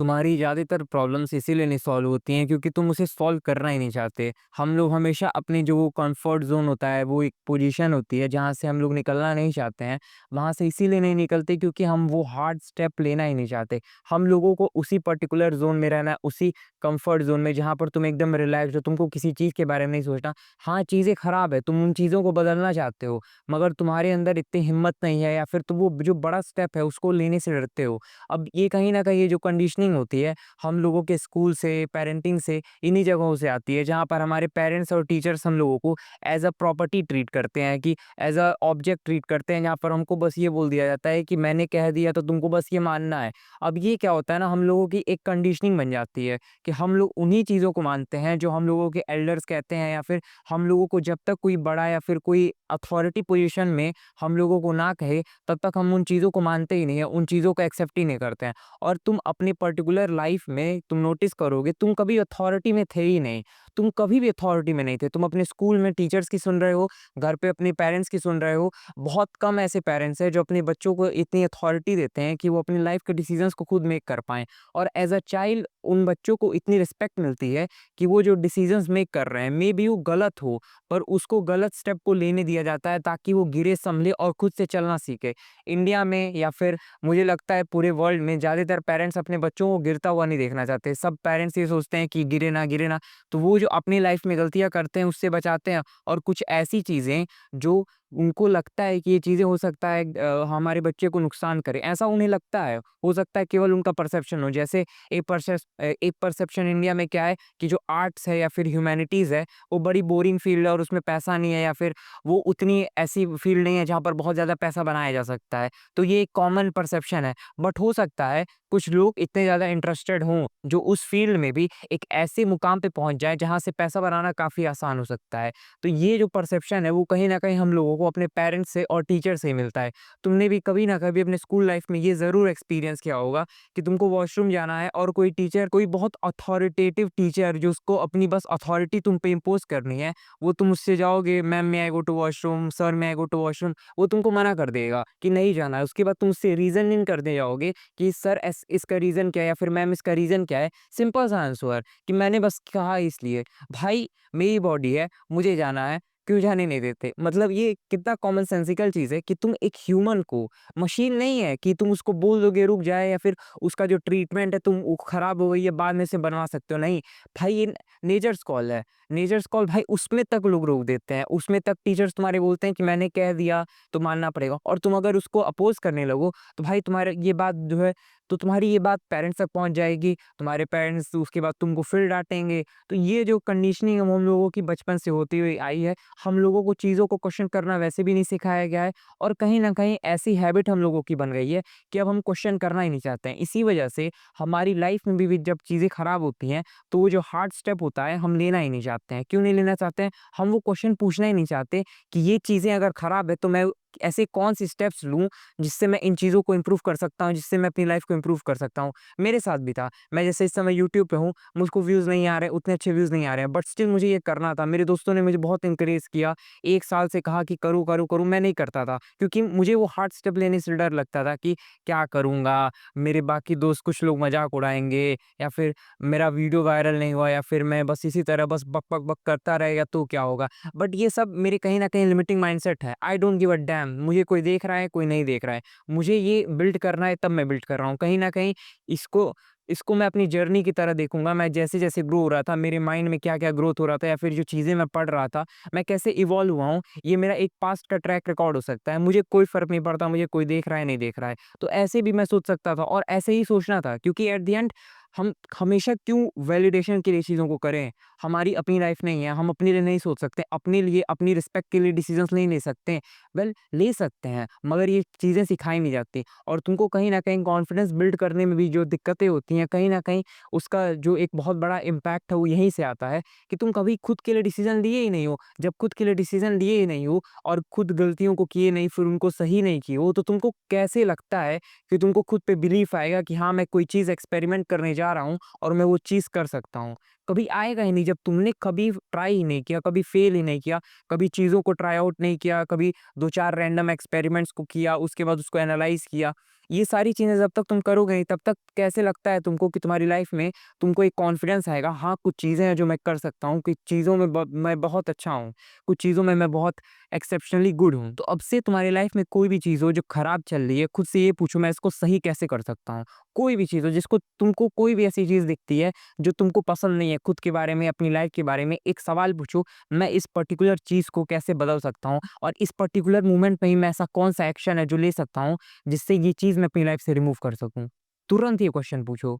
तुम्हारी ज़्यादातर प्रॉब्लम्स इसीलिए नहीं सॉल्व होती हैं क्योंकि तुम उसे सॉल्व करना ही नहीं चाहते। हम लोग हमेशा अपनी जो वो कंफर्ट ज़ोन होता है, वो एक पोजीशन होती है जहाँ से हम लोग निकलना नहीं चाहते हैं, वहाँ से इसीलिए नहीं निकलते क्योंकि हम वो हार्ड स्टेप लेना ही नहीं चाहते। हम लोगों को उसी पर्टिकुलर ज़ोन में रहना है, उसी कंफर्ट ज़ोन में जहाँ पर तुम एकदम रिलैक्स्ड हो, तुमको किसी चीज़ के बारे में नहीं सोचना। हाँ, चीज़ें खराब है, तुम उन चीज़ों को बदलना चाहते हो, मगर तुम्हारे अंदर इतनी हिम्मत नहीं है या फिर तुम वो जो बड़ा स्टेप है उसको लेने से डरते हो। अब ये कहीं न कहीं ये जो कंडीशनिंग होती है, हम लोगों के स्कूल से, पेरेंटिंग से, इन्हीं जगहों से आती है जहाँ पर हमारे पेरेंट्स और टीचर्स हम लोगों को एज़ अ प्रॉपर्टी ट्रीट करते हैं कि एज़ अ ऑब्जेक्ट ट्रीट करते हैं, जहाँ पर हमको बस ये बोल दिया जाता है कि मैंने कह दिया तो तुमको बस ये मानना है। अब ये क्या होता है ना, हम लोगों की एक कंडीशनिंग बन जाती है कि हम लोग उन्हीं चीज़ों को मानते हैं जो हम लोगों के एल्डर्स कहते हैं, या फिर हम लोगों को जब तक कोई बड़ा या फिर कोई अथॉरिटी पोज़ीशन में हम लोगों को ना कहे, तब तक हम उन चीज़ों को मानते ही नहीं हैं, उन चीज़ों को एक्सेप्ट ही नहीं करते हैं। और तुम अपनी पर्टिकुलर लाइफ में तुम नोटिस करोगे, तुम कभी अथॉरिटी में थे ही नहीं। तुम कभी भी अथॉरिटी में नहीं थे। तुम अपने स्कूल में टीचर्स की सुन रहे हो, घर पे अपने पेरेंट्स की सुन रहे हो। बहुत कम ऐसे पेरेंट्स हैं जो अपने बच्चों को इतनी अथॉरिटी देते हैं कि वो अपनी लाइफ के डिसीजंस को खुद मेक कर पाएँ। और एज़ अ चाइल्ड उन बच्चों को इतनी रिस्पेक्ट मिलती है कि वो जो डिसीजंस मेक कर रहे हैं, मे बी वो गलत हो, पर उसको गलत स्टेप को लेने दिया जाता है ताकि वो गिरे, संभले और खुद से चलना सीखे। इंडिया में या फिर मुझे लगता है पूरे वर्ल्ड में ज़्यादातर पेरेंट्स अपने बच्चों को गिरता हुआ नहीं देखना चाहते। सब पेरेंट्स ये सोचते हैं कि गिरे ना, गिरे ना। तो वो जो अपनी लाइफ में गलतियाँ करते हैं उससे बचाते हैं, और कुछ ऐसी चीज़ें जो उनको लगता है कि ये चीज़ें हो सकता है हमारे बच्चे को नुकसान करे, ऐसा उन्हें लगता है। हो सकता है केवल उनका परसेप्शन हो। जैसे एक परसेप्शन इंडिया में क्या है कि जो आर्ट्स है या फिर ह्यूमैनिटीज़ है, वो बड़ी बोरिंग फ़ील्ड है और उसमें पैसा नहीं है, या फिर वो उतनी ऐसी फ़ील्ड नहीं है जहाँ पर बहुत ज़्यादा पैसा बनाया जा सकता है। तो ये एक कॉमन परसेप्शन है। बट हो सकता है कुछ लोग इतने ज़्यादा इंटरेस्टेड हों जो उस फ़ील्ड में भी एक ऐसे मुकाम पे पहुँच जाएँ जहाँ से पैसा बनाना काफ़ी आसान हो सकता है। तो ये जो परसेप्शन है वो कहीं न कहीं हम लोगों को अपने पेरेंट्स से और टीचर से ही मिलता है। तुमने भी कभी न कभी अपने स्कूल लाइफ़ में ये ज़रूर एक्सपीरियंस किया होगा कि तुमको वॉशरूम जाना है और कोई टीचर, कोई बहुत अथॉरिटेटिव टीचर जो उसको अपनी बस अथॉरिटी तुम पे इम्पोज़ करनी है, वो तुम उससे जाओगे, ma'am may I go to washroom, sir may I go to washroom, वो तुमको मना कर देगा कि नहीं जाना है। उसके बाद तुम उससे रीज़निंग करने जाओगे कि सर इसका रीज़न क्या है या फिर मैम इसका रीज़न क्या है? सिंपल सा आंसर कि मैंने बस कहा इसलिए। भाई, मेरी बॉडी है, मुझे जाना है, क्यों जाने नहीं देते? मतलब ये कितना कॉमन सेंसिकल चीज़ है कि तुम एक ह्यूमन को, मशीन नहीं है कि तुम उसको बोल दोगे रुक जाए, या फिर उसका जो ट्रीटमेंट है तुम वो खराब हो गई है बाद में से बनवा सकते हो, नहीं। भाई, ये नेचर्स कॉल है। नेचर्स कॉल भाई, उसमें तक लोग रोक देते हैं। उसमें तक टीचर्स तुम्हारे बोलते हैं कि मैंने कह दिया तो मानना पड़ेगा, और तुम अगर उसको अपोज़ करने लगो तो भाई तुम्हारा ये बात जो है, तो तुम्हारी ये बात पेरेंट्स तक पहुँच जाएगी। तुम्हारे पेरेंट्स उसके बाद तुमको फिर डाँटेंगे। तो ये जो कंडीशनिंग हम लोगों की बचपन से होती हुई आई है, हम लोगों को चीज़ों को क्वेश्चन करना वैसे भी नहीं सिखाया गया है, और कहीं न कहीं ऐसी हैबिट हम लोगों की बन गई है कि अब हम क्वेश्चन करना ही नहीं चाहते हैं। इसी वजह से हमारी लाइफ़ में भी जब चीज़ें खराब होती हैं, तो वो जो हार्ड स्टेप होता है, हम लेना ही नहीं चाहते हैं। क्यों नहीं लेना चाहते हैं? हम वो क्वेश्चन पूछना ही नहीं चाहते कि ये चीज़ें अगर खराब है तो मैं ऐसे कौन-सी स्टेप्स लूँ जिससे मैं इन चीज़ों को इम्प्रूव कर सकता हूँ, जिससे मैं अपनी लाइफ़ को इम्प्रूव कर सकता हूँ। मेरे साथ भी था। मैं जैसे इस समय यूट्यूब पे हूँ, मुझको व्यूज़ नहीं आ रहे, उतने अच्छे व्यूज़ नहीं आ रहे हैं, बट स्टिल मुझे ये करना था। मेरे दोस्तों ने मुझे बहुत एनकरेज किया, 1 साल से कहा कि करूँ, करूँ, करूँ, मैं नहीं करता था क्योंकि मुझे वो हार्ड स्टेप लेने से डर लगता था कि क्या करूँगा? मेरे बाकी दोस्त, कुछ लोग मज़ाक उड़ाएँगे, या फिर मेरा वीडियो वायरल नहीं हुआ, या फिर मैं बस इसी तरह बस बक, बक, बक करता रहेगा तो क्या होगा? बट ये सब मेरे कहीं न कहीं लिमिटिंग माइंडसेट है। I don't give a dam, मुझे कोई देख रहा है, कोई नहीं देख रहा है। मुझे ये बिल्ड करना है तब मैं बिल्ड कर रहा हूँ। कहीं न कहीं इसको इसको मैं अपनी जर्नी की तरह देखूँगा। मैं जैसे-जैसे ग्रो हो रहा था, मेरे माइंड में क्या-क्या ग्रोथ हो रहा था, या फिर जो चीज़ें मैं पढ़ रहा था, मैं कैसे इवॉल्व हुआ हूँ, ये मेरा एक पास्ट का ट्रैक रिकॉर्ड हो सकता है। मुझे कोई फ़र्क नहीं पड़ता, मुझे कोई देख रहा है, नहीं देख रहा है। तो ऐसे भी मैं सोच सकता था और ऐसे ही सोचना था, क्योंकि एट द एंड हम हमेशा क्यों वैलिडेशन के लिए चीज़ों को करें? हमारी अपनी लाइफ़ नहीं है, हम अपने लिए नहीं सोच सकते, अपने लिए, अपनी रिस्पेक्ट के लिए डिसीज़न्स नहीं ले सकते। वेल, ले सकते हैं, मगर ये चीज़ें सिखाई नहीं जाती, और तुमको कहीं न कहीं कॉन्फिडेंस बिल्ड करने में भी जो दिक्कतें होती हैं, कहीं न कहीं उसका जो एक बहुत बड़ा इम्पैक्ट है वो यहीं से आता है कि तुम कभी खुद के लिए डिसीज़न लिए ही नहीं हो। जब खुद के लिए डिसीज़न लिए ही नहीं हो और खुद गलतियों को किए नहीं, फिर उनको सही नहीं किए हो, तो तुमको कैसे लगता है कि तुमको खुद पे बिलीफ आएगा कि हाँ, मैं कोई चीज़ एक्सपेरिमेंट करने जा रहा हूँ और मैं वो चीज़ कर सकता हूँ? कभी आएगा ही नहीं जब तुमने कभी ट्राई ही नहीं किया, कभी फेल ही नहीं किया, कभी चीज़ों को ट्राई आउट नहीं किया, कभी 2-4 रैंडम एक्सपेरिमेंट्स को किया, उसके बाद उसको एनालाइज़ किया। ये सारी चीज़ें जब तक तुम करोगे नहीं, तब तक कैसे लगता है तुमको कि तुम्हारी लाइफ़ में तुमको एक कॉन्फिडेंस आएगा, हाँ, कुछ चीज़ें हैं जो मैं कर सकता हूँ, कुछ चीज़ों में मैं बहुत अच्छा हूँ, कुछ चीज़ों में मैं बहुत एक्सेप्शनली गुड हूँ। तो अब से तुम्हारी लाइफ़ में कोई भी चीज़ हो जो खराब चल रही है, खुद से ये पूछो मैं इसको सही कैसे कर सकता हूँ? कोई भी चीज़ हो जिसको तुमको कोई भी ऐसी चीज़ दिखती है जो तुमको पसंद नहीं है, खुद के बारे में, अपनी लाइफ़ के बारे में एक सवाल पूछो, मैं इस पर्टिकुलर चीज़ को कैसे बदल सकता हूँ और इस पर्टिकुलर मोमेंट में ही मैं ऐसा कौन-सा एक्शन है जो ले सकता हूँ, जिससे ये चीज़ मैं अपनी लाइफ़ से रिमूव कर सकूँ? तुरंत ये क्वेश्चन पूछो।